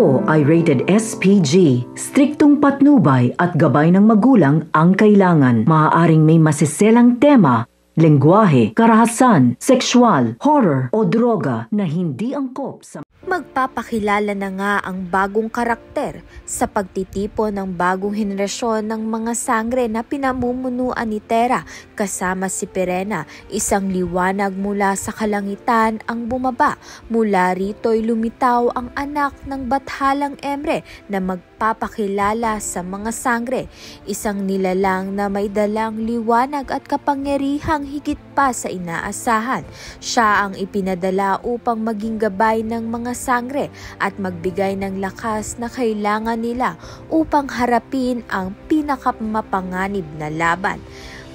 Ito ay rated SPG. Striktong patnubay at gabay ng magulang ang kailangan. Maaaring may masiselang tema, lengguwahe, karahasan, sexual, horror o droga na hindi angkop sa... Magpapakilala na nga ang bagong karakter sa pagtitipon ng bagong henerasyon ng mga sangre na pinamumunuan ni Terra kasama si Pirena. Isang liwanag mula sa kalangitan ang bumaba. Mula rito'y lumitaw ang anak ng bathalang Emre na magpapakilala sa mga sangre. Isang nilalang na may dalang liwanag at kapangyarihang higit pa sa inaasahan. Siya ang ipinadala upang maging gabay ng mga sangre at magbigay ng lakas na kailangan nila upang harapin ang pinakamapanganib na laban.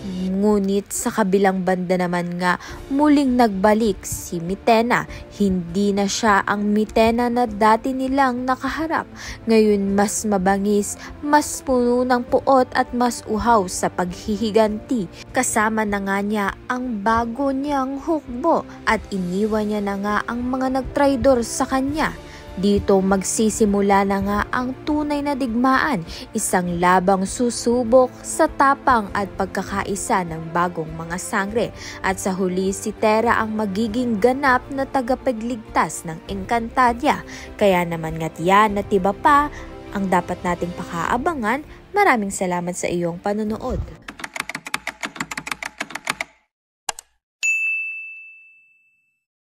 Ngunit sa kabilang banda naman nga, muling nagbalik si Mitena. Hindi na siya ang Mitena na dati nilang nakaharap. Ngayon mas mabangis, mas puno ng puot at mas uhaw sa paghihiganti. Kasama na nga niya ang bago niyang hukbo at iniwan niya na nga ang mga nagtraidor sa kanya. Dito magsisimula na nga ang tunay na digmaan, isang labang susubok sa tapang at pagkakaisa ng bagong mga sangre. At sa huli si Terra ang magiging ganap na tagapagligtas ng Encantadia. Kaya naman nga't yan at iba pa ang dapat nating pakaabangan. Maraming salamat sa iyong panonood.